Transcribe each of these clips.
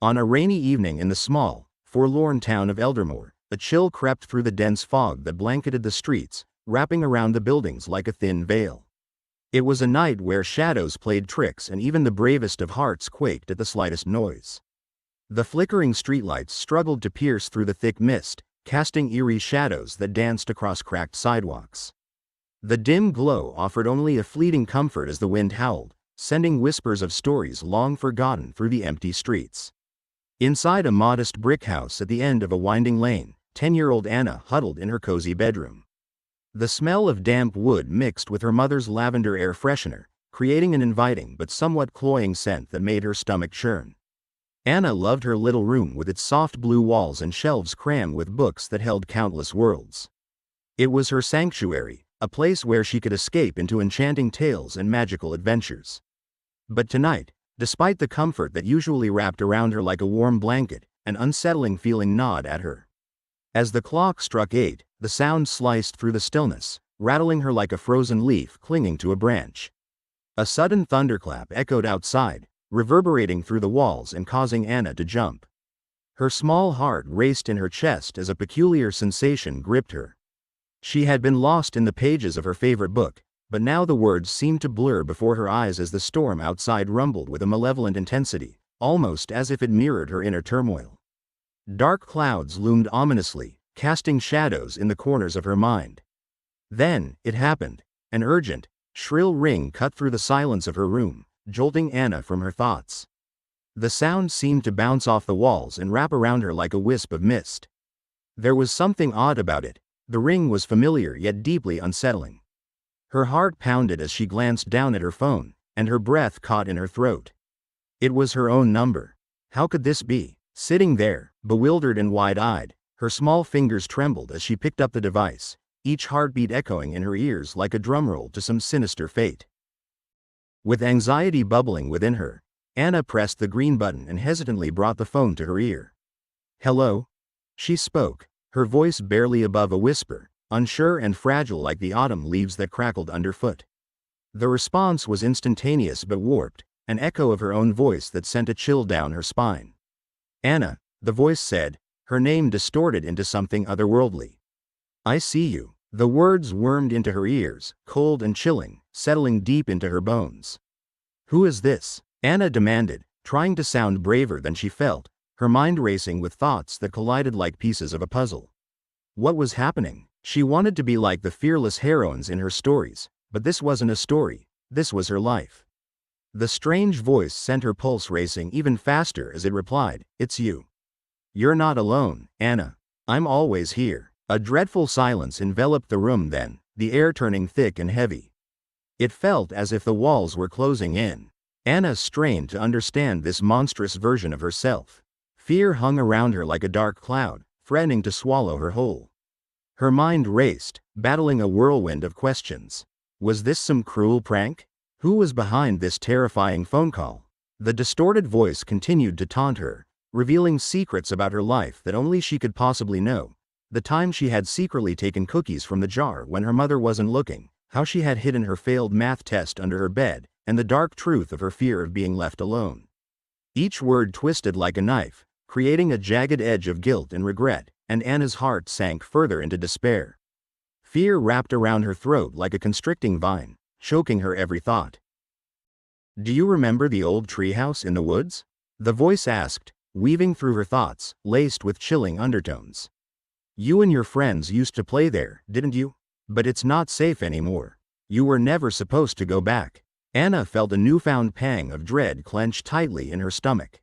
On a rainy evening in the small, forlorn town of Eldermore, a chill crept through the dense fog that blanketed the streets, wrapping around the buildings like a thin veil. It was a night where shadows played tricks and even the bravest of hearts quaked at the slightest noise. The flickering streetlights struggled to pierce through the thick mist, casting eerie shadows that danced across cracked sidewalks. The dim glow offered only a fleeting comfort as the wind howled, sending whispers of stories long forgotten through the empty streets. Inside a modest brick house at the end of a winding lane, 10-year-old Anna huddled in her cozy bedroom. The smell of damp wood mixed with her mother's lavender air freshener, creating an inviting but somewhat cloying scent that made her stomach churn. Anna loved her little room with its soft blue walls and shelves crammed with books that held countless worlds. It was her sanctuary, a place where she could escape into enchanting tales and magical adventures. But tonight, despite the comfort that usually wrapped around her like a warm blanket, an unsettling feeling gnawed at her. As the clock struck 8, the sound sliced through the stillness, rattling her like a frozen leaf clinging to a branch. A sudden thunderclap echoed outside, reverberating through the walls and causing Anna to jump. Her small heart raced in her chest as a peculiar sensation gripped her. She had been lost in the pages of her favorite book, but now the words seemed to blur before her eyes as the storm outside rumbled with a malevolent intensity, almost as if it mirrored her inner turmoil. Dark clouds loomed ominously, casting shadows in the corners of her mind. Then, it happened. An urgent, shrill ring cut through the silence of her room, jolting Anna from her thoughts. The sound seemed to bounce off the walls and wrap around her like a wisp of mist. There was something odd about it. The ring was familiar yet deeply unsettling. Her heart pounded as she glanced down at her phone, and her breath caught in her throat. It was her own number. How could this be? Sitting there, bewildered and wide-eyed, her small fingers trembled as she picked up the device, each heartbeat echoing in her ears like a drumroll to some sinister fate. With anxiety bubbling within her, Anna pressed the green button and hesitantly brought the phone to her ear. "Hello?" She spoke, her voice barely above a whisper, unsure and fragile like the autumn leaves that crackled underfoot. The response was instantaneous but warped, an echo of her own voice that sent a chill down her spine. "Anna," the voice said, her name distorted into something otherworldly. "I see you." The words wormed into her ears, cold and chilling, settling deep into her bones. "Who is this?" Anna demanded, trying to sound braver than she felt, her mind racing with thoughts that collided like pieces of a puzzle. What was happening? She wanted to be like the fearless heroines in her stories, but this wasn't a story, this was her life. The strange voice sent her pulse racing even faster as it replied, "It's you. You're not alone, Anna. I'm always here." A dreadful silence enveloped the room then, the air turning thick and heavy. It felt as if the walls were closing in. Anna strained to understand this monstrous version of herself. Fear hung around her like a dark cloud, threatening to swallow her whole. Her mind raced, battling a whirlwind of questions. Was this some cruel prank? Who was behind this terrifying phone call? The distorted voice continued to taunt her, revealing secrets about her life that only she could possibly know. The time she had secretly taken cookies from the jar when her mother wasn't looking, how she had hidden her failed math test under her bed, and the dark truth of her fear of being left alone. Each word twisted like a knife, creating a jagged edge of guilt and regret, and Anna's heart sank further into despair. Fear wrapped around her throat like a constricting vine, choking her every thought. "Do you remember the old treehouse in the woods?" the voice asked, weaving through her thoughts, laced with chilling undertones. "You and your friends used to play there, didn't you? But it's not safe anymore. You were never supposed to go back." Anna felt a newfound pang of dread clench tightly in her stomach.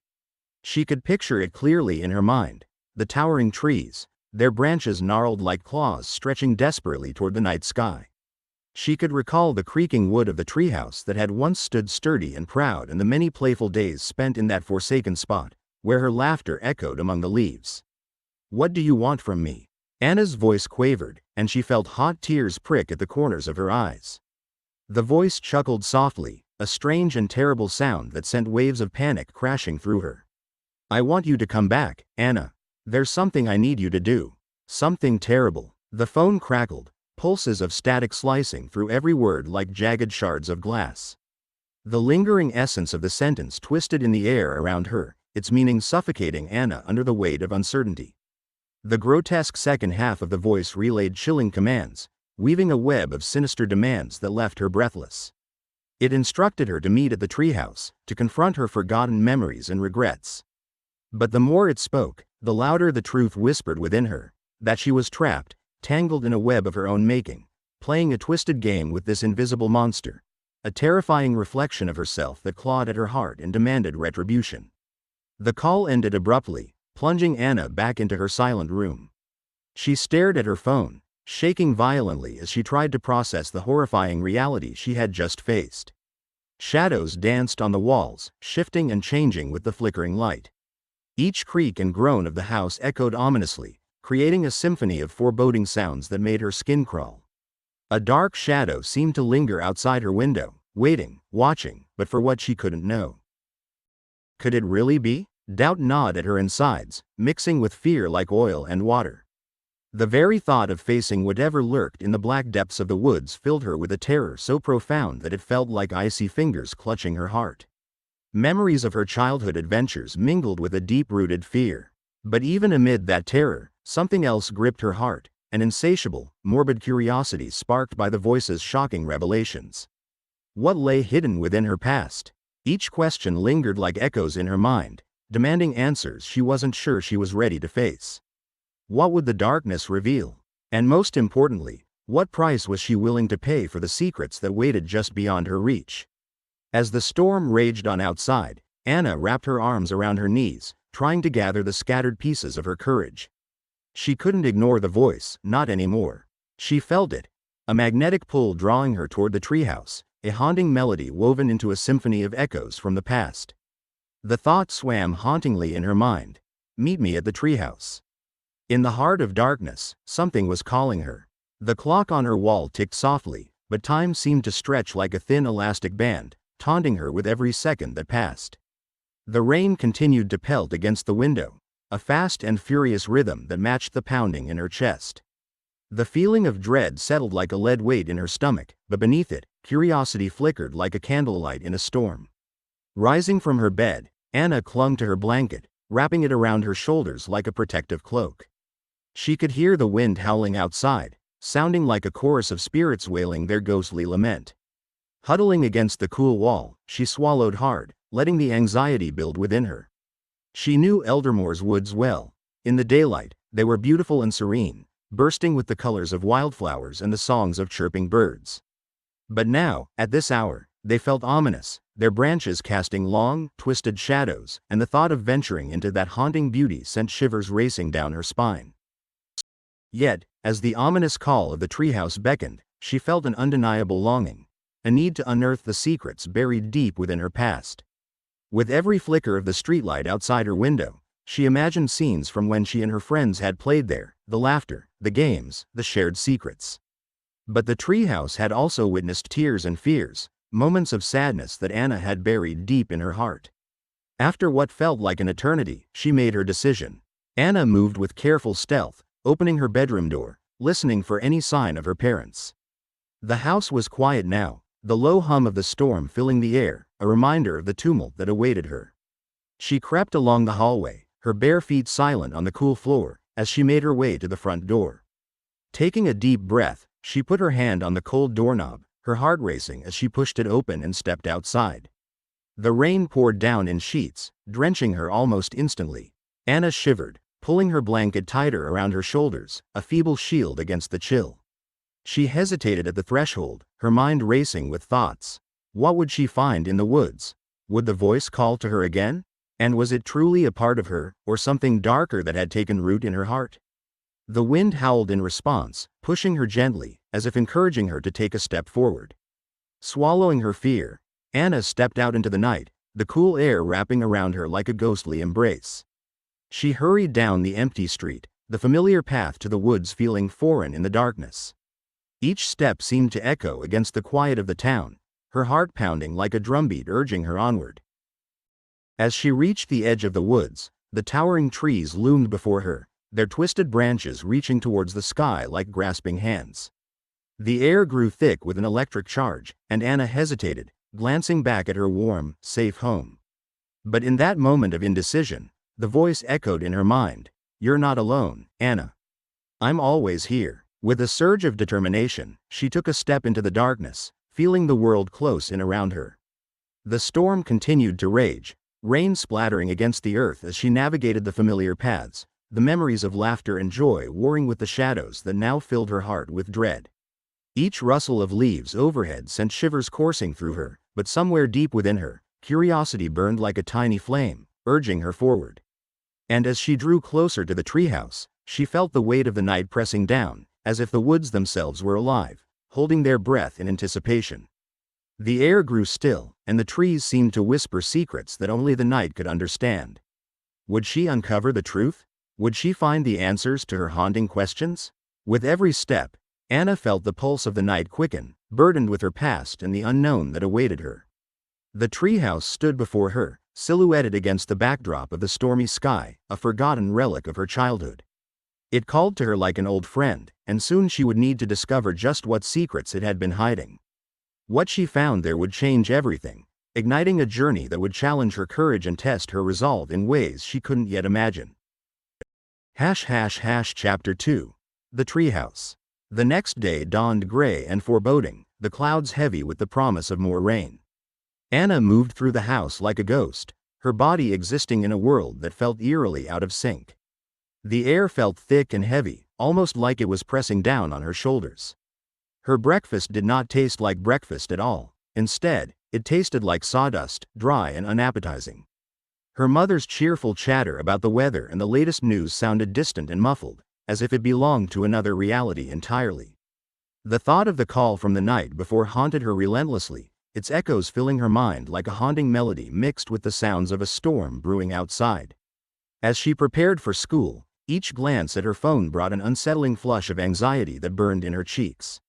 She could picture it clearly in her mind, the towering trees, their branches gnarled like claws stretching desperately toward the night sky. She could recall the creaking wood of the treehouse that had once stood sturdy and proud and the many playful days spent in that forsaken spot, where her laughter echoed among the leaves. "What do you want from me?" Anna's voice quavered, and she felt hot tears prick at the corners of her eyes. The voice chuckled softly, a strange and terrible sound that sent waves of panic crashing through her. "I want you to come back, Anna. There's something I need you to do. Something terrible." The phone crackled, pulses of static slicing through every word like jagged shards of glass. The lingering essence of the sentence twisted in the air around her, its meaning suffocating Anna under the weight of uncertainty. The grotesque second half of the voice relayed chilling commands, weaving a web of sinister demands that left her breathless. It instructed her to meet at the treehouse, to confront her forgotten memories and regrets. But the more it spoke, the louder the truth whispered within her, that she was trapped, tangled in a web of her own making, playing a twisted game with this invisible monster, a terrifying reflection of herself that clawed at her heart and demanded retribution. The call ended abruptly, plunging Anna back into her silent room. She stared at her phone, shaking violently as she tried to process the horrifying reality she had just faced. Shadows danced on the walls, shifting and changing with the flickering light. Each creak and groan of the house echoed ominously, creating a symphony of foreboding sounds that made her skin crawl. A dark shadow seemed to linger outside her window, waiting, watching, but for what she couldn't know. Could it really be? Doubt gnawed at her insides, mixing with fear like oil and water. The very thought of facing whatever lurked in the black depths of the woods filled her with a terror so profound that it felt like icy fingers clutching her heart. Memories of her childhood adventures mingled with a deep-rooted fear. But even amid that terror, something else gripped her heart, an insatiable, morbid curiosity sparked by the voice's shocking revelations. What lay hidden within her past? Each question lingered like echoes in her mind, demanding answers she wasn't sure she was ready to face. What would the darkness reveal? And most importantly, what price was she willing to pay for the secrets that waited just beyond her reach? As the storm raged on outside, Anna wrapped her arms around her knees, trying to gather the scattered pieces of her courage. She couldn't ignore the voice, not anymore. She felt it, a magnetic pull drawing her toward the treehouse, a haunting melody woven into a symphony of echoes from the past. The thought swam hauntingly in her mind, "Meet me at the treehouse." In the heart of darkness, something was calling her. The clock on her wall ticked softly, but time seemed to stretch like a thin elastic band, taunting her with every second that passed. The rain continued to pelt against the window, a fast and furious rhythm that matched the pounding in her chest. The feeling of dread settled like a lead weight in her stomach, but beneath it, curiosity flickered like a candlelight in a storm. Rising from her bed, Anna clung to her blanket, wrapping it around her shoulders like a protective cloak. She could hear the wind howling outside, sounding like a chorus of spirits wailing their ghostly lament. Huddling against the cool wall, she swallowed hard, letting the anxiety build within her. She knew Eldermoor's woods well. In the daylight, they were beautiful and serene, bursting with the colors of wildflowers and the songs of chirping birds. But now, at this hour, they felt ominous, their branches casting long, twisted shadows, and the thought of venturing into that haunting beauty sent shivers racing down her spine. Yet, as the ominous call of the treehouse beckoned, she felt an undeniable longing, a need to unearth the secrets buried deep within her past. With every flicker of the streetlight outside her window, she imagined scenes from when she and her friends had played there, the laughter, the games, the shared secrets. But the treehouse had also witnessed tears and fears, moments of sadness that Anna had buried deep in her heart. After what felt like an eternity, she made her decision. Anna moved with careful stealth, opening her bedroom door, listening for any sign of her parents. The house was quiet now, the low hum of the storm filling the air, a reminder of the tumult that awaited her. She crept along the hallway, her bare feet silent on the cool floor, as she made her way to the front door. Taking a deep breath, she put her hand on the cold doorknob, her heart racing as she pushed it open and stepped outside. The rain poured down in sheets, drenching her almost instantly. Anna shivered, pulling her blanket tighter around her shoulders, a feeble shield against the chill. She hesitated at the threshold, her mind racing with thoughts. What would she find in the woods? Would the voice call to her again? And was it truly a part of her, or something darker that had taken root in her heart? The wind howled in response, pushing her gently, as if encouraging her to take a step forward. Swallowing her fear, Anna stepped out into the night, the cool air wrapping around her like a ghostly embrace. She hurried down the empty street, the familiar path to the woods feeling foreign in the darkness. Each step seemed to echo against the quiet of the town, her heart pounding like a drumbeat urging her onward. As she reached the edge of the woods, the towering trees loomed before her, their twisted branches reaching towards the sky like grasping hands. The air grew thick with an electric charge, and Anna hesitated, glancing back at her warm, safe home. But in that moment of indecision, the voice echoed in her mind, "You're not alone, Anna. I'm always here." With a surge of determination, she took a step into the darkness, feeling the world close in around her. The storm continued to rage, rain splattering against the earth as she navigated the familiar paths, the memories of laughter and joy warring with the shadows that now filled her heart with dread. Each rustle of leaves overhead sent shivers coursing through her, but somewhere deep within her, curiosity burned like a tiny flame, urging her forward. And as she drew closer to the treehouse, she felt the weight of the night pressing down, as if the woods themselves were alive, holding their breath in anticipation. The air grew still, and the trees seemed to whisper secrets that only the night could understand. Would she uncover the truth? Would she find the answers to her haunting questions? With every step, Anna felt the pulse of the night quicken, burdened with her past and the unknown that awaited her. The treehouse stood before her, silhouetted against the backdrop of the stormy sky, a forgotten relic of her childhood. It called to her like an old friend, and soon she would need to discover just what secrets it had been hiding. What she found there would change everything, igniting a journey that would challenge her courage and test her resolve in ways she couldn't yet imagine. Chapter 2. The Treehouse. The next day dawned gray and foreboding, the clouds heavy with the promise of more rain. Anna moved through the house like a ghost, her body existing in a world that felt eerily out of sync. The air felt thick and heavy, almost like it was pressing down on her shoulders. Her breakfast did not taste like breakfast at all. Instead, it tasted like sawdust, dry and unappetizing. Her mother's cheerful chatter about the weather and the latest news sounded distant and muffled, as if it belonged to another reality entirely. The thought of the call from the night before haunted her relentlessly, its echoes filling her mind like a haunting melody mixed with the sounds of a storm brewing outside. As she prepared for school, each glance at her phone brought an unsettling flush of anxiety that burned in her cheeks.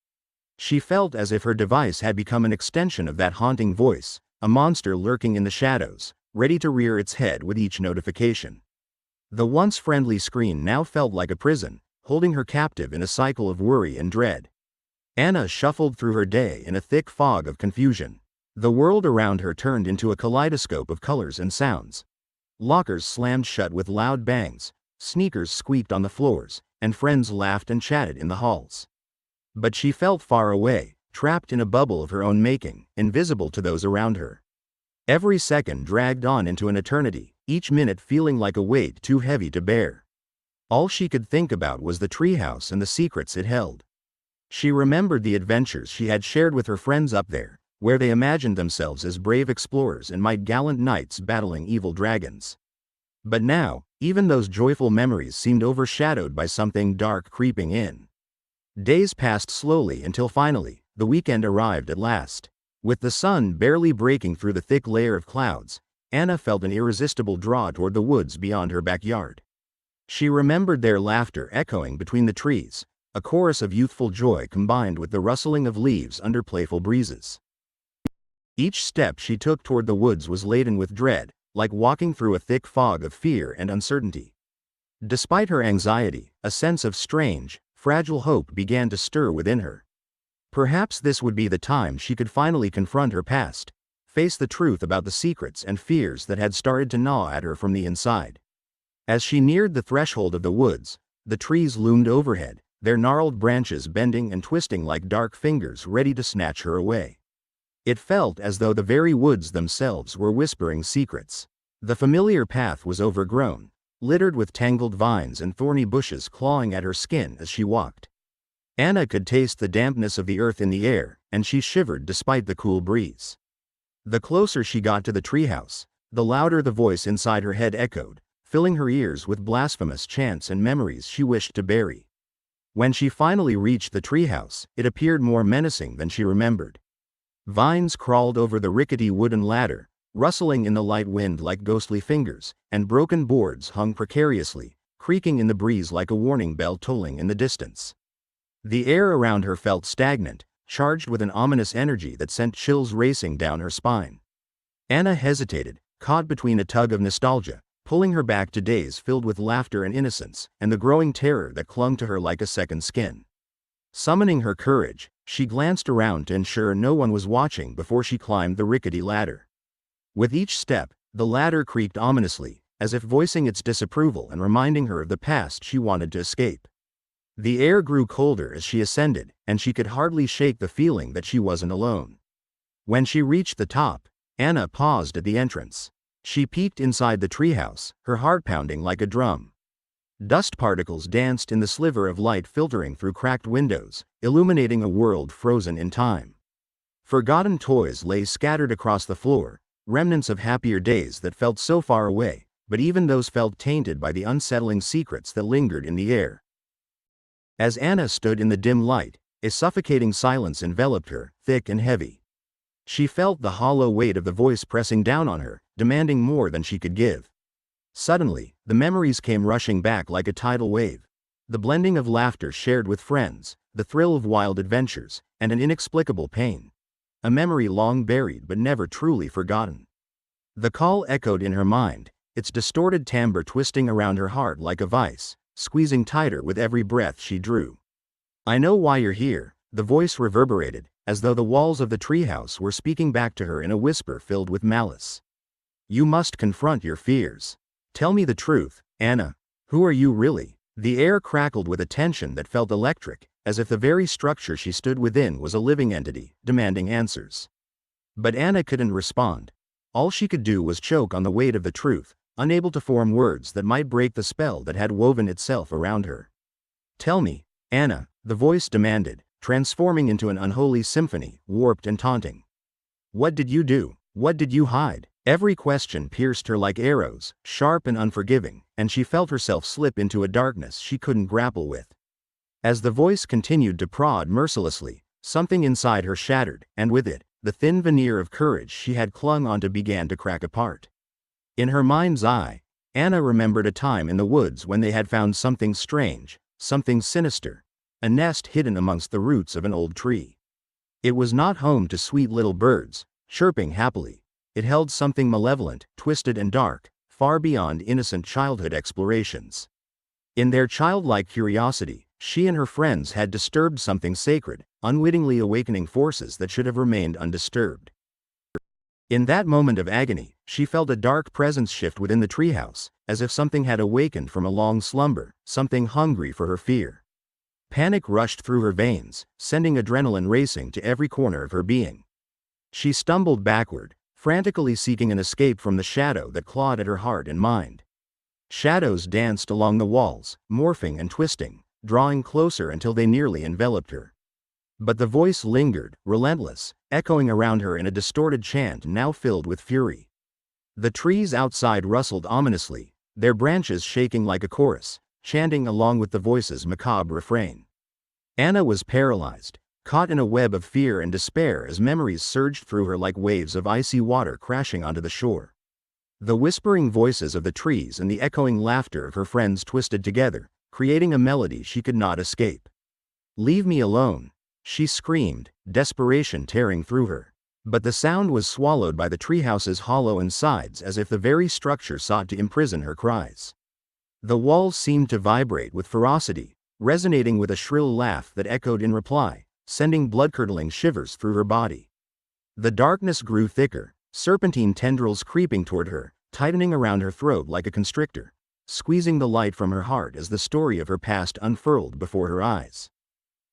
She felt as if her device had become an extension of that haunting voice, a monster lurking in the shadows, ready to rear its head with each notification. The once friendly screen now felt like a prison, holding her captive in a cycle of worry and dread. Anna shuffled through her day in a thick fog of confusion. The world around her turned into a kaleidoscope of colors and sounds. Lockers slammed shut with loud bangs, sneakers squeaked on the floors, and friends laughed and chatted in the halls. But she felt far away, trapped in a bubble of her own making, invisible to those around her. Every second dragged on into an eternity, each minute feeling like a weight too heavy to bear. All she could think about was the treehouse and the secrets it held. She remembered the adventures she had shared with her friends up there, where they imagined themselves as brave explorers and might gallant knights battling evil dragons. But now, even those joyful memories seemed overshadowed by something dark creeping in. Days passed slowly until finally, the weekend arrived at last. With the sun barely breaking through the thick layer of clouds, Anna felt an irresistible draw toward the woods beyond her backyard. She remembered their laughter echoing between the trees, a chorus of youthful joy combined with the rustling of leaves under playful breezes. Each step she took toward the woods was laden with dread, like walking through a thick fog of fear and uncertainty. Despite her anxiety, a sense of strange, fragile hope began to stir within her. Perhaps this would be the time she could finally confront her past, face the truth about the secrets and fears that had started to gnaw at her from the inside. As she neared the threshold of the woods, the trees loomed overhead, their gnarled branches bending and twisting like dark fingers ready to snatch her away. It felt as though the very woods themselves were whispering secrets. The familiar path was overgrown, littered with tangled vines and thorny bushes clawing at her skin as she walked. Anna could taste the dampness of the earth in the air, and she shivered despite the cool breeze. The closer she got to the treehouse, the louder the voice inside her head echoed, filling her ears with blasphemous chants and memories she wished to bury. When she finally reached the treehouse, it appeared more menacing than she remembered. Vines crawled over the rickety wooden ladder, rustling in the light wind like ghostly fingers, and broken boards hung precariously, creaking in the breeze like a warning bell tolling in the distance. The air around her felt stagnant, charged with an ominous energy that sent chills racing down her spine. Anna hesitated, caught between a tug of nostalgia, pulling her back to days filled with laughter and innocence, and the growing terror that clung to her like a second skin. Summoning her courage, she glanced around to ensure no one was watching before she climbed the rickety ladder. With each step, The ladder creaked ominously, as if voicing its disapproval and reminding her of the past she wanted to escape. The air grew colder as she ascended, and she could hardly shake the feeling that she wasn't alone. When she reached the top, Anna paused at the entrance. She peeked inside the treehouse, her heart pounding like a drum. Dust particles danced in the sliver of light filtering through cracked windows, illuminating a world frozen in time. Forgotten toys lay scattered across the floor, remnants of happier days that felt so far away, but even those felt tainted by the unsettling secrets that lingered in the air. As Anna stood in the dim light, a suffocating silence enveloped her, thick and heavy. She felt the hollow weight of the voice pressing down on her, demanding more than she could give. Suddenly, the memories came rushing back like a tidal wave. The blending of laughter shared with friends, the thrill of wild adventures, and an inexplicable pain. A memory long buried but never truly forgotten. The call echoed in her mind, its distorted timbre twisting around her heart like a vice, squeezing tighter with every breath she drew. "I know why you're here," the voice reverberated, as though the walls of the treehouse were speaking back to her in a whisper filled with malice. "You must confront your fears. Tell me the truth, Anna. Who are you really?" The air crackled with a tension that felt electric, as if the very structure she stood within was a living entity, demanding answers. But Anna couldn't respond. All she could do was choke on the weight of the truth, unable to form words that might break the spell that had woven itself around her. "Tell me, Anna," the voice demanded, transforming into an unholy symphony, warped and taunting. "What did you do? What did you hide?" Every question pierced her like arrows, sharp and unforgiving, and she felt herself slip into a darkness she couldn't grapple with. As the voice continued to prod mercilessly, something inside her shattered, and with it, the thin veneer of courage she had clung onto began to crack apart. In her mind's eye, Anna remembered a time in the woods when they had found something strange, something sinister, a nest hidden amongst the roots of an old tree. It was not home to sweet little birds, chirping happily. It held something malevolent, twisted and dark, far beyond innocent childhood explorations. In their childlike curiosity, she and her friends had disturbed something sacred, unwittingly awakening forces that should have remained undisturbed. In that moment of agony, she felt a dark presence shift within the treehouse, as if something had awakened from a long slumber, something hungry for her fear. Panic rushed through her veins, sending adrenaline racing to every corner of her being. She stumbled backward, frantically seeking an escape from the shadow that clawed at her heart and mind. Shadows danced along the walls, morphing and twisting, drawing closer until they nearly enveloped her. But the voice lingered, relentless, echoing around her in a distorted chant now filled with fury. The trees outside rustled ominously, their branches shaking like a chorus, chanting along with the voice's macabre refrain. Anna was paralyzed, caught in a web of fear and despair as memories surged through her like waves of icy water crashing onto the shore. The whispering voices of the trees and the echoing laughter of her friends twisted together, creating a melody she could not escape. "Leave me alone," she screamed, desperation tearing through her. But the sound was swallowed by the treehouse's hollow insides as if the very structure sought to imprison her cries. The walls seemed to vibrate with ferocity, resonating with a shrill laugh that echoed in reply, sending blood-curdling shivers through her body. The darkness grew thicker, serpentine tendrils creeping toward her, tightening around her throat like a constrictor, squeezing the light from her heart as the story of her past unfurled before her eyes.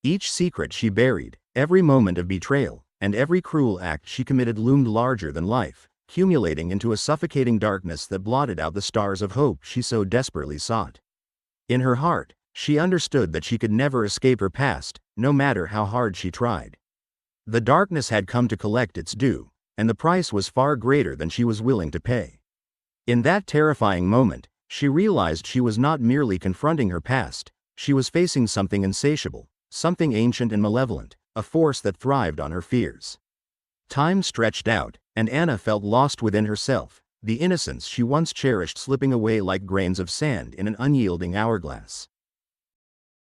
Each secret she buried, every moment of betrayal, and every cruel act she committed loomed larger than life, accumulating into a suffocating darkness that blotted out the stars of hope she so desperately sought. In her heart, she understood that she could never escape her past, no matter how hard she tried. The darkness had come to collect its due, and the price was far greater than she was willing to pay. In that terrifying moment, she realized she was not merely confronting her past, she was facing something insatiable, something ancient and malevolent, a force that thrived on her fears. Time stretched out, and Anna felt lost within herself, the innocence she once cherished slipping away like grains of sand in an unyielding hourglass.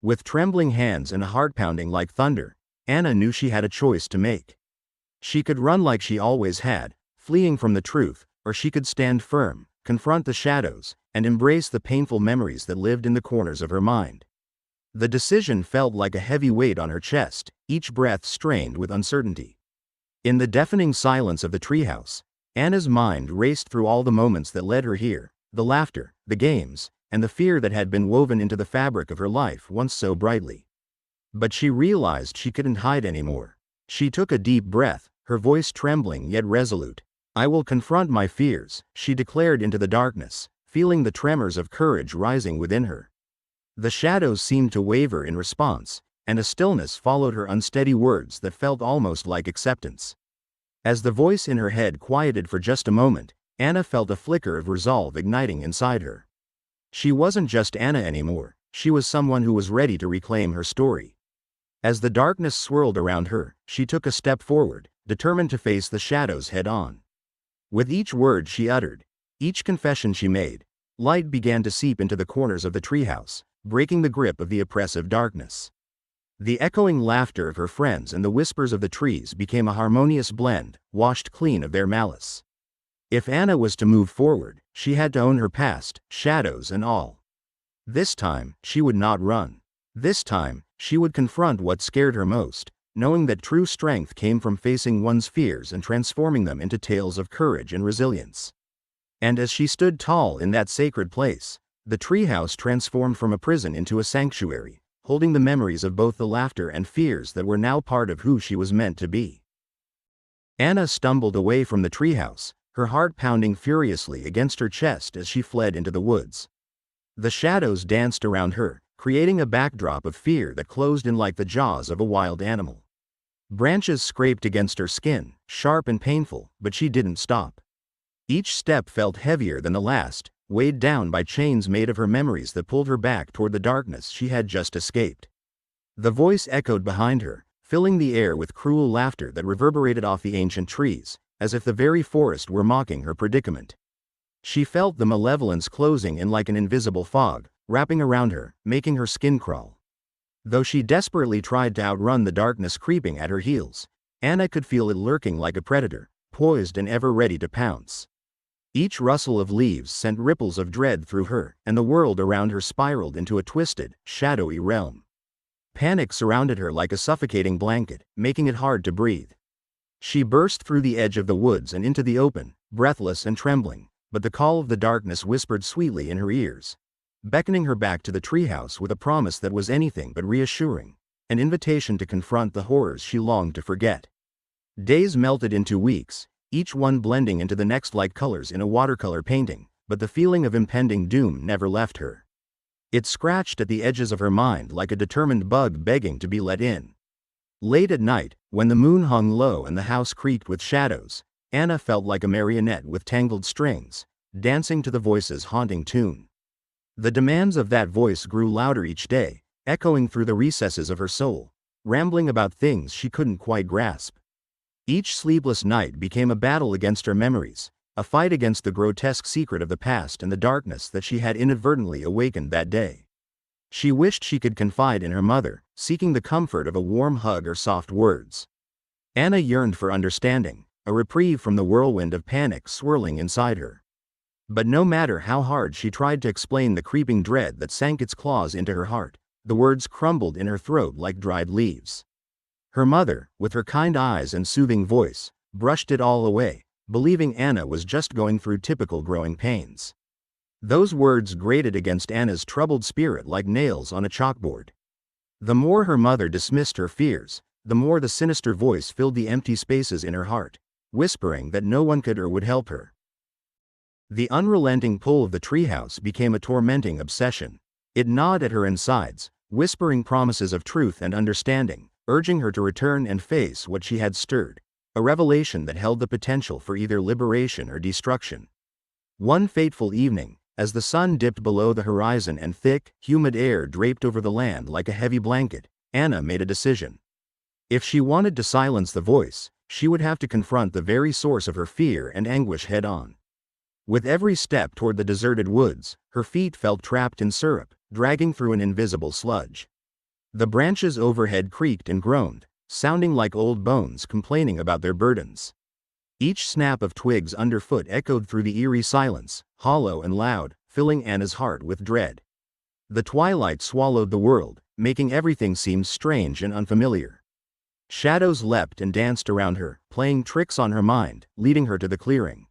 With trembling hands and a heart pounding like thunder, Anna knew she had a choice to make. She could run like she always had, fleeing from the truth, or she could stand firm, confront the shadows, and embrace the painful memories that lived in the corners of her mind. The decision felt like a heavy weight on her chest, each breath strained with uncertainty. In the deafening silence of the treehouse, Anna's mind raced through all the moments that led her here, the laughter, the games, and the fear that had been woven into the fabric of her life once so brightly. But she realized she couldn't hide anymore. She took a deep breath, her voice trembling yet resolute. "I will confront my fears," she declared into the darkness, feeling the tremors of courage rising within her. The shadows seemed to waver in response, and a stillness followed her unsteady words that felt almost like acceptance. As the voice in her head quieted for just a moment, Anna felt a flicker of resolve igniting inside her. She wasn't just Anna anymore, she was someone who was ready to reclaim her story. As the darkness swirled around her, she took a step forward, determined to face the shadows head-on. With each word she uttered, each confession she made, light began to seep into the corners of the treehouse, breaking the grip of the oppressive darkness. The echoing laughter of her friends and the whispers of the trees became a harmonious blend, washed clean of their malice. If Anna was to move forward, she had to own her past, shadows and all. This time, she would not run. This time, she would confront what scared her most, knowing that true strength came from facing one's fears and transforming them into tales of courage and resilience. And as she stood tall in that sacred place, the treehouse transformed from a prison into a sanctuary, holding the memories of both the laughter and fears that were now part of who she was meant to be. Anna stumbled away from the treehouse, her heart pounding furiously against her chest as she fled into the woods. The shadows danced around her, creating a backdrop of fear that closed in like the jaws of a wild animal. Branches scraped against her skin, sharp and painful, but she didn't stop. Each step felt heavier than the last, weighed down by chains made of her memories that pulled her back toward the darkness she had just escaped. The voice echoed behind her, filling the air with cruel laughter that reverberated off the ancient trees, as if the very forest were mocking her predicament. She felt the malevolence closing in like an invisible fog, wrapping around her, making her skin crawl. Though she desperately tried to outrun the darkness creeping at her heels, Anna could feel it lurking like a predator, poised and ever ready to pounce. Each rustle of leaves sent ripples of dread through her, and the world around her spiraled into a twisted, shadowy realm. Panic surrounded her like a suffocating blanket, making it hard to breathe. She burst through the edge of the woods and into the open, breathless and trembling, but the call of the darkness whispered sweetly in her ears, beckoning her back to the treehouse with a promise that was anything but reassuring, an invitation to confront the horrors she longed to forget. Days melted into weeks, each one blending into the next like colors in a watercolor painting, but the feeling of impending doom never left her. It scratched at the edges of her mind like a determined bug begging to be let in. Late at night, when the moon hung low and the house creaked with shadows, Anna felt like a marionette with tangled strings, dancing to the voice's haunting tune. The demands of that voice grew louder each day, echoing through the recesses of her soul, rambling about things she couldn't quite grasp. Each sleepless night became a battle against her memories, a fight against the grotesque secret of the past and the darkness that she had inadvertently awakened that day. She wished she could confide in her mother, seeking the comfort of a warm hug or soft words. Anna yearned for understanding, a reprieve from the whirlwind of panic swirling inside her. But no matter how hard she tried to explain the creeping dread that sank its claws into her heart, the words crumbled in her throat like dried leaves. Her mother, with her kind eyes and soothing voice, brushed it all away, believing Anna was just going through typical growing pains. Those words grated against Anna's troubled spirit like nails on a chalkboard. The more her mother dismissed her fears, the more the sinister voice filled the empty spaces in her heart, whispering that no one could or would help her. The unrelenting pull of the treehouse became a tormenting obsession. It gnawed at her insides, whispering promises of truth and understanding, urging her to return and face what she had stirred, a revelation that held the potential for either liberation or destruction. One fateful evening, as the sun dipped below the horizon and thick, humid air draped over the land like a heavy blanket, Anna made a decision. If she wanted to silence the voice, she would have to confront the very source of her fear and anguish head-on. With every step toward the deserted woods, her feet felt trapped in syrup, dragging through an invisible sludge. The branches overhead creaked and groaned, sounding like old bones complaining about their burdens. Each snap of twigs underfoot echoed through the eerie silence, hollow and loud, filling Anna's heart with dread. The twilight swallowed the world, making everything seem strange and unfamiliar. Shadows leapt and danced around her, playing tricks on her mind, leading her to the clearing.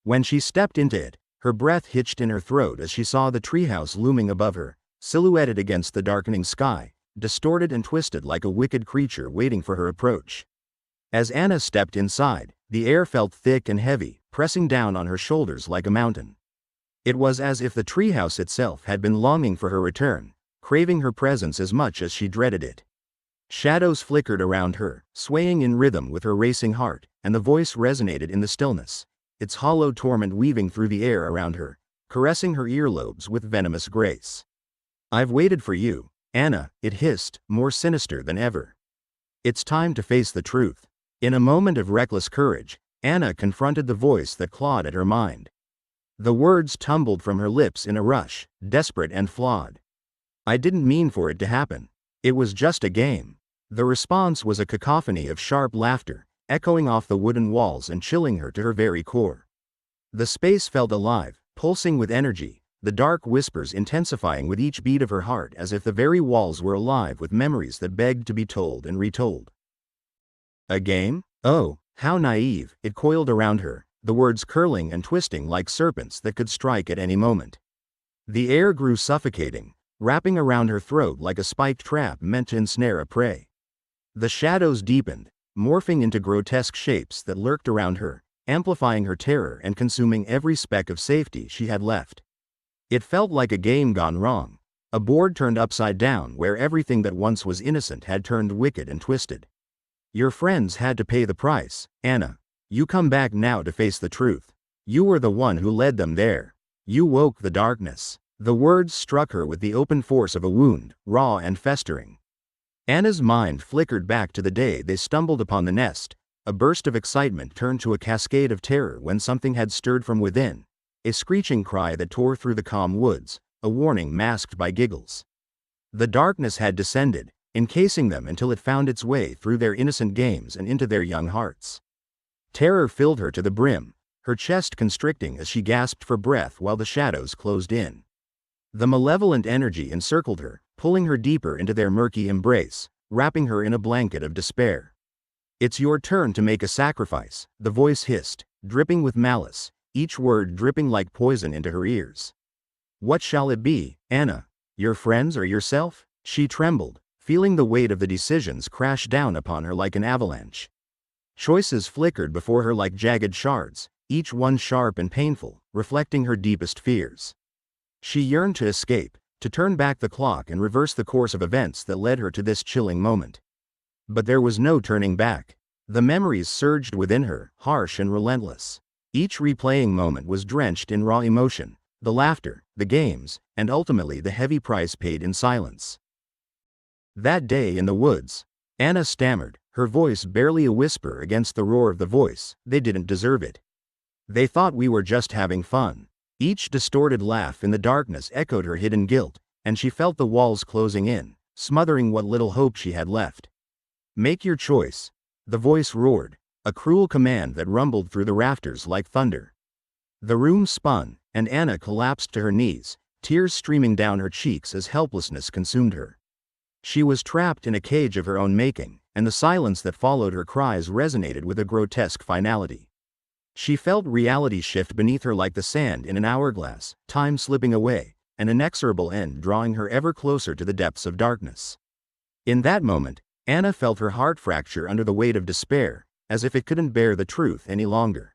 When she stepped into it, her breath hitched in her throat as she saw the treehouse looming above her, silhouetted against the darkening sky, distorted and twisted like a wicked creature waiting for her approach. As Anna stepped inside, the air felt thick and heavy, pressing down on her shoulders like a mountain. It was as if the treehouse itself had been longing for her return, craving her presence as much as she dreaded it. Shadows flickered around her, swaying in rhythm with her racing heart, and the voice resonated in the stillness, its hollow torment weaving through the air around her, caressing her earlobes with venomous grace. "I've waited for you, Anna," it hissed, more sinister than ever. "It's time to face the truth." In a moment of reckless courage, Anna confronted the voice that clawed at her mind. The words tumbled from her lips in a rush, desperate and flawed. "I didn't mean for it to happen. It was just a game." The response was a cacophony of sharp laughter, echoing off the wooden walls and chilling her to her very core. The space felt alive, pulsing with energy, the dark whispers intensifying with each beat of her heart as if the very walls were alive with memories that begged to be told and retold. A game? Oh, how naive! It coiled around her, the words curling and twisting like serpents that could strike at any moment. The air grew suffocating, wrapping around her throat like a spiked trap meant to ensnare a prey. The shadows deepened, morphing into grotesque shapes that lurked around her, amplifying her terror and consuming every speck of safety she had left. It felt like a game gone wrong, a board turned upside down where everything that once was innocent had turned wicked and twisted. "Your friends had to pay the price, Anna. You come back now to face the truth. You were the one who led them there. You woke the darkness." The words struck her with the open force of a wound, raw and festering. Anna's mind flickered back to the day they stumbled upon the nest. A burst of excitement turned to a cascade of terror when something had stirred from within, a screeching cry that tore through the calm woods, a warning masked by giggles. The darkness had descended, encasing them until it found its way through their innocent games and into their young hearts. Terror filled her to the brim, her chest constricting as she gasped for breath while the shadows closed in. The malevolent energy encircled her, pulling her deeper into their murky embrace, wrapping her in a blanket of despair. "It's your turn to make a sacrifice," the voice hissed, dripping with malice, each word dripping like poison into her ears. "What shall it be, Anna? Your friends or yourself?" She trembled, feeling the weight of the decisions crash down upon her like an avalanche. Choices flickered before her like jagged shards, each one sharp and painful, reflecting her deepest fears. She yearned to escape, to turn back the clock and reverse the course of events that led her to this chilling moment. But there was no turning back. The memories surged within her, harsh and relentless. Each replaying moment was drenched in raw emotion, the laughter, the games, and ultimately the heavy price paid in silence. That day in the woods, Anna stammered, her voice barely a whisper against the roar of the voice. "They didn't deserve it. They thought we were just having fun." Each distorted laugh in the darkness echoed her hidden guilt, and she felt the walls closing in, smothering what little hope she had left. "Make your choice," the voice roared, a cruel command that rumbled through the rafters like thunder. The room spun, and Anna collapsed to her knees, tears streaming down her cheeks as helplessness consumed her. She was trapped in a cage of her own making, and the silence that followed her cries resonated with a grotesque finality. She felt reality shift beneath her like the sand in an hourglass, time slipping away, an inexorable end drawing her ever closer to the depths of darkness. In that moment, Anna felt her heart fracture under the weight of despair, as if it couldn't bear the truth any longer.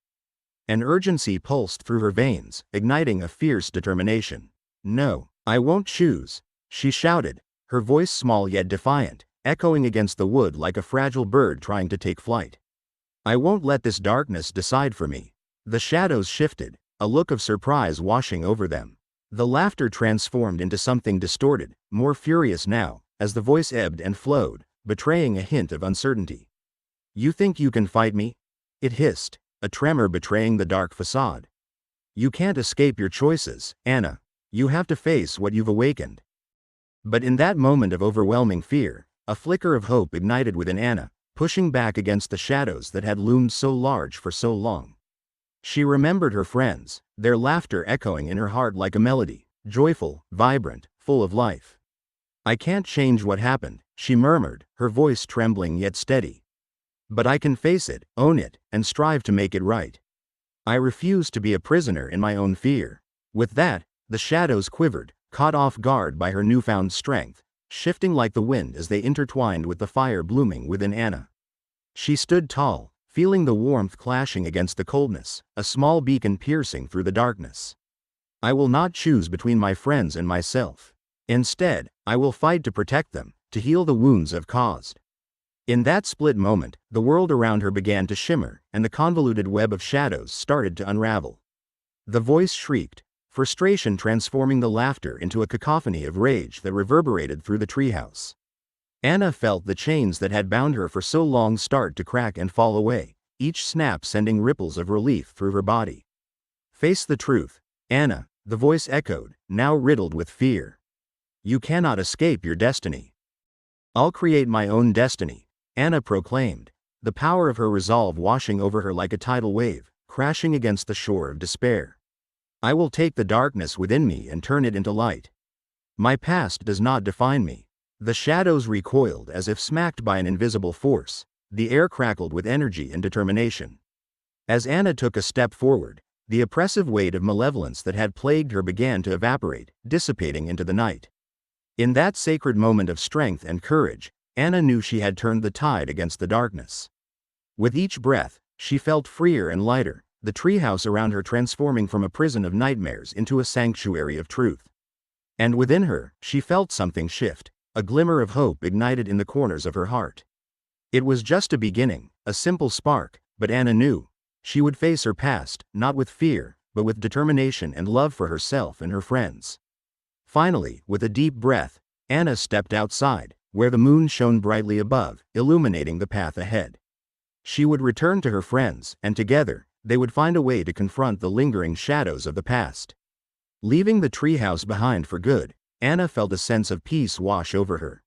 An urgency pulsed through her veins, igniting a fierce determination. "No, I won't choose," she shouted, her voice small yet defiant, echoing against the wood like a fragile bird trying to take flight. "I won't let this darkness decide for me." The shadows shifted, a look of surprise washing over them. The laughter transformed into something distorted, more furious now, as the voice ebbed and flowed, betraying a hint of uncertainty. "You think you can fight me?" it hissed, a tremor betraying the dark facade. "You can't escape your choices, Anna. You have to face what you've awakened." But in that moment of overwhelming fear, a flicker of hope ignited within Anna, pushing back against the shadows that had loomed so large for so long. She remembered her friends, their laughter echoing in her heart like a melody, joyful, vibrant, full of life. I can't change what happened, she murmured, her voice trembling yet steady. But I can face it, own it, and strive to make it right. I refuse to be a prisoner in my own fear. With that, the shadows quivered, caught off guard by her newfound strength, shifting like the wind as they intertwined with the fire blooming within Anna. She stood tall, feeling the warmth clashing against the coldness, a small beacon piercing through the darkness. I will not choose between my friends and myself. Instead, I will fight to protect them, to heal the wounds I've caused. In that split moment, the world around her began to shimmer, and the convoluted web of shadows started to unravel. The voice shrieked, frustration transforming the laughter into a cacophony of rage that reverberated through the treehouse. Anna felt the chains that had bound her for so long start to crack and fall away, each snap sending ripples of relief through her body. Face the truth, Anna, the voice echoed, now riddled with fear. You cannot escape your destiny. I'll create my own destiny, Anna proclaimed, the power of her resolve washing over her like a tidal wave, crashing against the shore of despair. I will take the darkness within me and turn it into light. My past does not define me. The shadows recoiled as if smacked by an invisible force. The air crackled with energy and determination. As Anna took a step forward, the oppressive weight of malevolence that had plagued her began to evaporate, dissipating into the night. In that sacred moment of strength and courage, Anna knew she had turned the tide against the darkness. With each breath, she felt freer and lighter, the treehouse around her transforming from a prison of nightmares into a sanctuary of truth. And within her, she felt something shift. A glimmer of hope ignited in the corners of her heart. It was just a beginning, a simple spark, but Anna knew. She would face her past, not with fear, but with determination and love for herself and her friends. Finally, with a deep breath, Anna stepped outside, where the moon shone brightly above, illuminating the path ahead. She would return to her friends, and together, they would find a way to confront the lingering shadows of the past. Leaving the treehouse behind for good, Anna felt a sense of peace wash over her.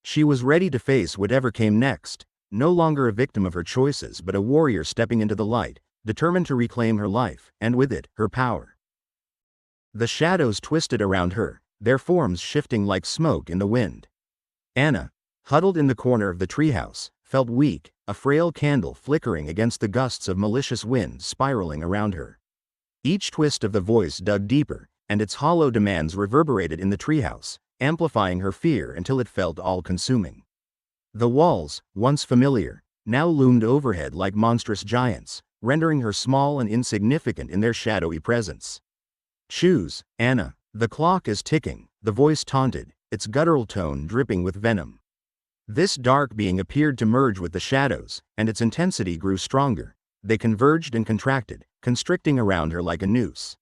She was ready to face whatever came next, no longer a victim of her choices but a warrior stepping into the light, determined to reclaim her life, and with it, her power. The shadows twisted around her, their forms shifting like smoke in the wind. Anna, huddled in the corner of the treehouse, felt weak, a frail candle flickering against the gusts of malicious wind spiraling around her. Each twist of the voice dug deeper, and its hollow demands reverberated in the treehouse, amplifying her fear until it felt all-consuming. The walls, once familiar, now loomed overhead like monstrous giants, rendering her small and insignificant in their shadowy presence. Choose, Anna, the clock is ticking, the voice taunted, its guttural tone dripping with venom. This dark being appeared to merge with the shadows, and its intensity grew stronger. They converged and contracted, constricting around her like a noose.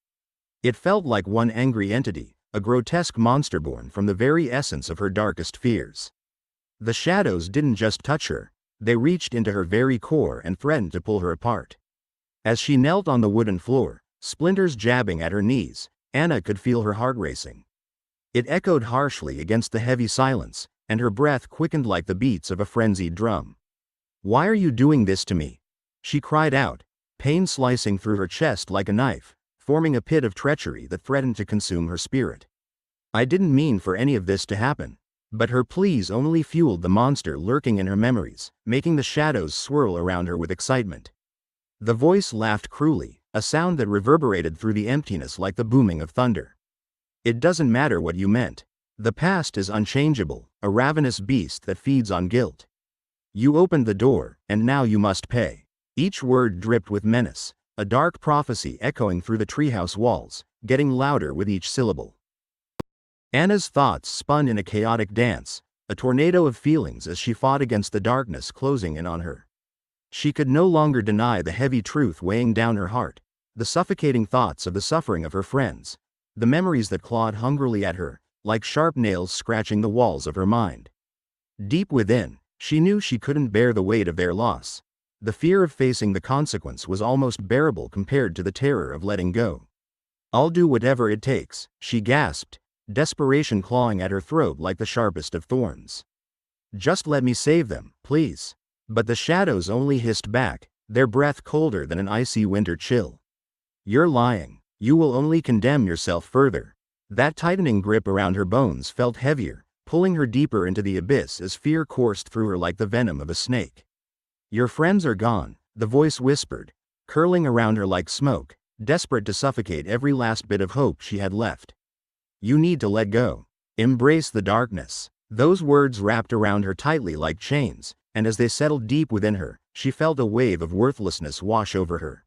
It felt like one angry entity, a grotesque monster born from the very essence of her darkest fears. The shadows didn't just touch her, they reached into her very core and threatened to pull her apart. As she knelt on the wooden floor, splinters jabbing at her knees, Anna could feel her heart racing. It echoed harshly against the heavy silence, and her breath quickened like the beats of a frenzied drum. "Why are you doing this to me?" she cried out, pain slicing through her chest like a knife, forming a pit of treachery that threatened to consume her spirit. I didn't mean for any of this to happen. But her pleas only fueled the monster lurking in her memories, making the shadows swirl around her with excitement. The voice laughed cruelly, a sound that reverberated through the emptiness like the booming of thunder. It doesn't matter what you meant. The past is unchangeable, a ravenous beast that feeds on guilt. You opened the door, and now you must pay. Each word dripped with menace, a dark prophecy echoing through the treehouse walls, getting louder with each syllable. Anna's thoughts spun in a chaotic dance, a tornado of feelings as she fought against the darkness closing in on her. She could no longer deny the heavy truth weighing down her heart, the suffocating thoughts of the suffering of her friends, the memories that clawed hungrily at her, like sharp nails scratching the walls of her mind. Deep within, she knew she couldn't bear the weight of their loss. The fear of facing the consequence was almost bearable compared to the terror of letting go. "I'll do whatever it takes," she gasped, desperation clawing at her throat like the sharpest of thorns. "Just let me save them, please." But the shadows only hissed back, their breath colder than an icy winter chill. "You're lying. You will only condemn yourself further." That tightening grip around her bones felt heavier, pulling her deeper into the abyss as fear coursed through her like the venom of a snake. "Your friends are gone," the voice whispered, curling around her like smoke, desperate to suffocate every last bit of hope she had left. "You need to let go. Embrace the darkness." Those words wrapped around her tightly like chains, and as they settled deep within her, she felt a wave of worthlessness wash over her.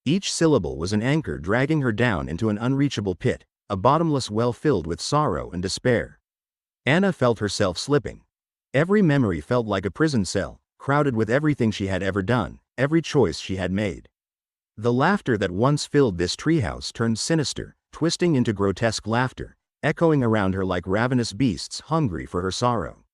Each syllable was an anchor dragging her down into an unreachable pit, a bottomless well filled with sorrow and despair. Anna felt herself slipping. Every memory felt like a prison cell, crowded with everything she had ever done, every choice she had made. The laughter that once filled this treehouse turned sinister, twisting into grotesque laughter, echoing around her like ravenous beasts hungry for her sorrow.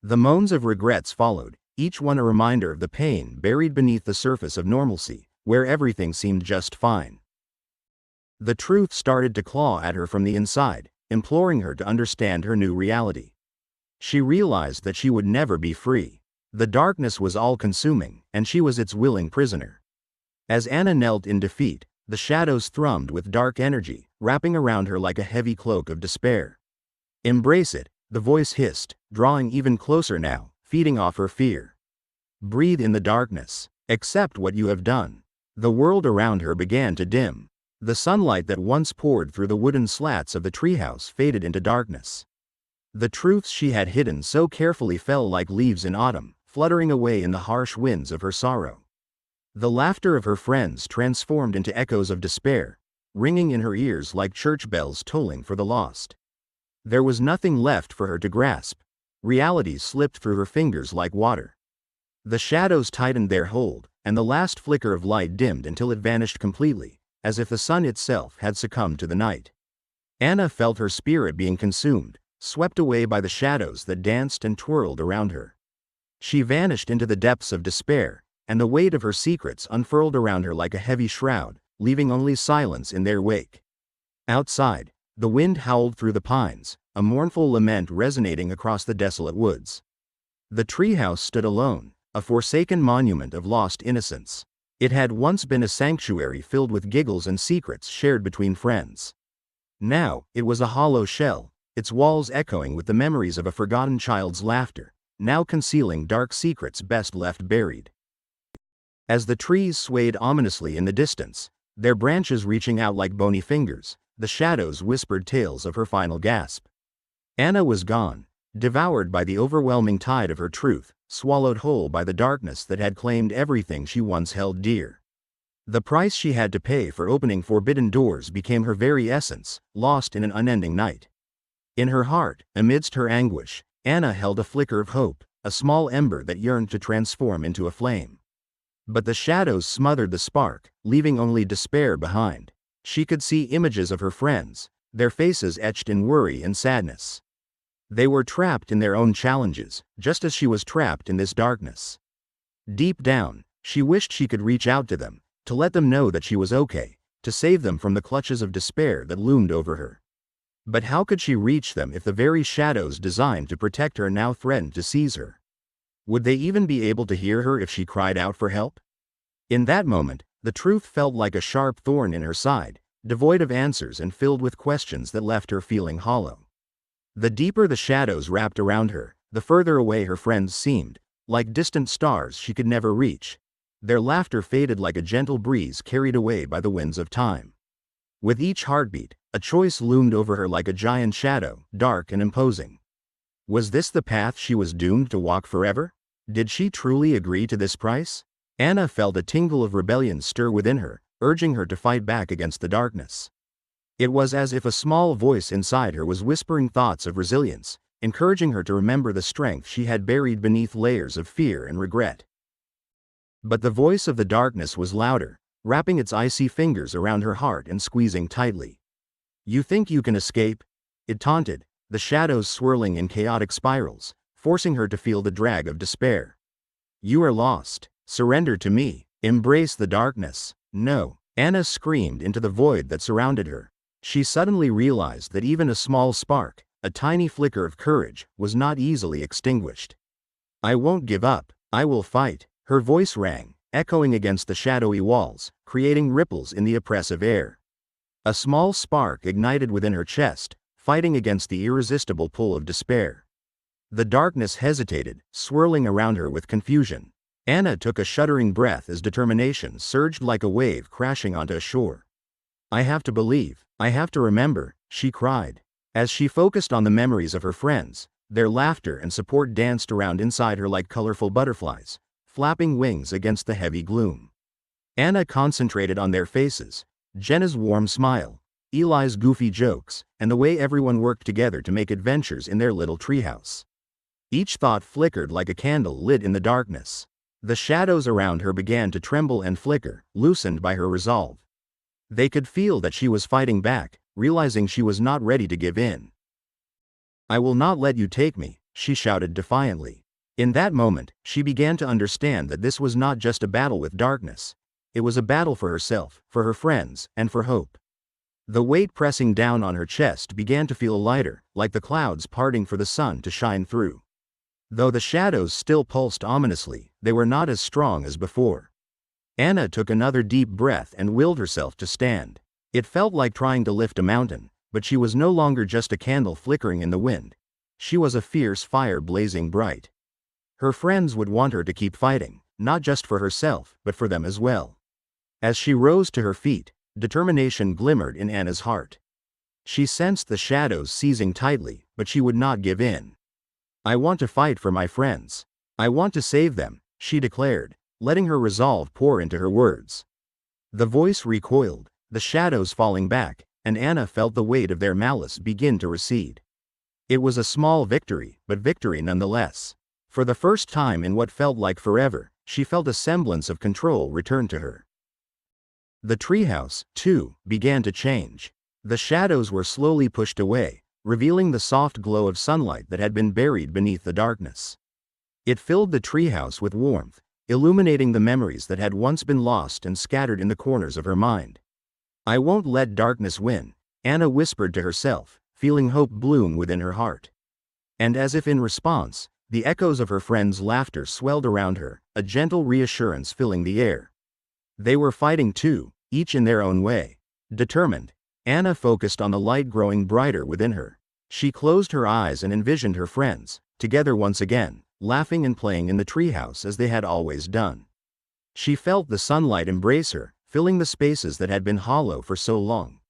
The moans of regrets followed, each one a reminder of the pain buried beneath the surface of normalcy, where everything seemed just fine. The truth started to claw at her from the inside, imploring her to understand her new reality. She realized that she would never be free. The darkness was all-consuming, and she was its willing prisoner. As Anna knelt in defeat, the shadows thrummed with dark energy, wrapping around her like a heavy cloak of despair. "Embrace it," the voice hissed, drawing even closer now, feeding off her fear. "Breathe in the darkness. Accept what you have done." The world around her began to dim. The sunlight that once poured through the wooden slats of the treehouse faded into darkness. The truths she had hidden so carefully fell like leaves in autumn, fluttering away in the harsh winds of her sorrow. The laughter of her friends transformed into echoes of despair, ringing in her ears like church bells tolling for the lost. There was nothing left for her to grasp. Reality slipped through her fingers like water. The shadows tightened their hold, and the last flicker of light dimmed until it vanished completely, as if the sun itself had succumbed to the night. Anna felt her spirit being consumed, swept away by the shadows that danced and twirled around her. She vanished into the depths of despair, and the weight of her secrets unfurled around her like a heavy shroud, leaving only silence in their wake. Outside, the wind howled through the pines, a mournful lament resonating across the desolate woods. The treehouse stood alone, a forsaken monument of lost innocence. It had once been a sanctuary filled with giggles and secrets shared between friends. Now, it was a hollow shell, its walls echoing with the memories of a forgotten child's laughter, now concealing dark secrets best left buried. As the trees swayed ominously in the distance, their branches reaching out like bony fingers, the shadows whispered tales of her final gasp. Anna was gone, devoured by the overwhelming tide of her truth, swallowed whole by the darkness that had claimed everything she once held dear. The price she had to pay for opening forbidden doors became her very essence, lost in an unending night. In her heart, amidst her anguish, Anna held a flicker of hope, a small ember that yearned to transform into a flame. But the shadows smothered the spark, leaving only despair behind. She could see images of her friends, their faces etched in worry and sadness. They were trapped in their own challenges, just as she was trapped in this darkness. Deep down, she wished she could reach out to them, to let them know that she was okay, to save them from the clutches of despair that loomed over her. But how could she reach them if the very shadows designed to protect her now threatened to seize her? Would they even be able to hear her if she cried out for help? In that moment, the truth felt like a sharp thorn in her side, devoid of answers and filled with questions that left her feeling hollow. The deeper the shadows wrapped around her, the further away her friends seemed, like distant stars she could never reach. Their laughter faded like a gentle breeze carried away by the winds of time. With each heartbeat, a choice loomed over her like a giant shadow, dark and imposing. Was this the path she was doomed to walk forever? Did she truly agree to this price? Anna felt a tingle of rebellion stir within her, urging her to fight back against the darkness. It was as if a small voice inside her was whispering thoughts of resilience, encouraging her to remember the strength she had buried beneath layers of fear and regret. But the voice of the darkness was louder, wrapping its icy fingers around her heart and squeezing tightly. "You think you can escape?" it taunted, the shadows swirling in chaotic spirals, forcing her to feel the drag of despair. "You are lost. Surrender to me. Embrace the darkness." "No," Anna screamed into the void that surrounded her. She suddenly realized that even a small spark, a tiny flicker of courage, was not easily extinguished. "I won't give up. I will fight." Her voice rang, echoing against the shadowy walls, creating ripples in the oppressive air. A small spark ignited within her chest, fighting against the irresistible pull of despair. The darkness hesitated, swirling around her with confusion. Anna took a shuddering breath as determination surged like a wave crashing onto a shore. I have to believe, I have to remember, she cried. As she focused on the memories of her friends, their laughter and support danced around inside her like colorful butterflies, flapping wings against the heavy gloom. Anna concentrated on their faces, Jenna's warm smile, Eli's goofy jokes, and the way everyone worked together to make adventures in their little treehouse. Each thought flickered like a candle lit in the darkness. The shadows around her began to tremble and flicker, loosened by her resolve. They could feel that she was fighting back, realizing she was not ready to give in. I will not let you take me, she shouted defiantly. In that moment, she began to understand that this was not just a battle with darkness. It was a battle for herself, for her friends, and for hope. The weight pressing down on her chest began to feel lighter, like the clouds parting for the sun to shine through. Though the shadows still pulsed ominously, they were not as strong as before. Anna took another deep breath and willed herself to stand. It felt like trying to lift a mountain, but she was no longer just a candle flickering in the wind. She was a fierce fire blazing bright. Her friends would want her to keep fighting, not just for herself, but for them as well. As she rose to her feet, determination glimmered in Anna's heart. She sensed the shadows seizing tightly, but she would not give in. I want to fight for my friends. I want to save them, she declared, letting her resolve pour into her words. The voice recoiled, the shadows falling back, and Anna felt the weight of their malice begin to recede. It was a small victory, but victory nonetheless. For the first time in what felt like forever, she felt a semblance of control return to her. The treehouse, too, began to change. The shadows were slowly pushed away, revealing the soft glow of sunlight that had been buried beneath the darkness. It filled the treehouse with warmth, illuminating the memories that had once been lost and scattered in the corners of her mind. I won't let darkness win, Anna whispered to herself, feeling hope bloom within her heart. And as if in response, the echoes of her friends' laughter swelled around her, a gentle reassurance filling the air. They were fighting too, each in their own way. Determined, Anna focused on the light growing brighter within her. She closed her eyes and envisioned her friends, together once again, laughing and playing in the treehouse as they had always done. She felt the sunlight embrace her, filling the spaces that had been hollow for so long.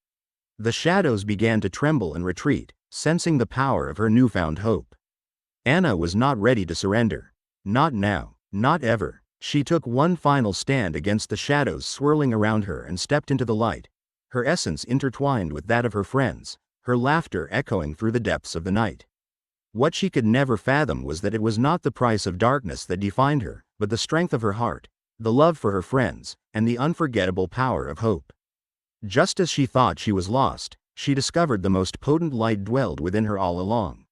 The shadows began to tremble and retreat, sensing the power of her newfound hope. Anna was not ready to surrender. Not now, not ever. She took one final stand against the shadows swirling around her and stepped into the light, her essence intertwined with that of her friends, her laughter echoing through the depths of the night. What she could never fathom was that it was not the price of darkness that defined her, but the strength of her heart, the love for her friends, and the unforgettable power of hope. Just as she thought she was lost, she discovered the most potent light dwelled within her all along.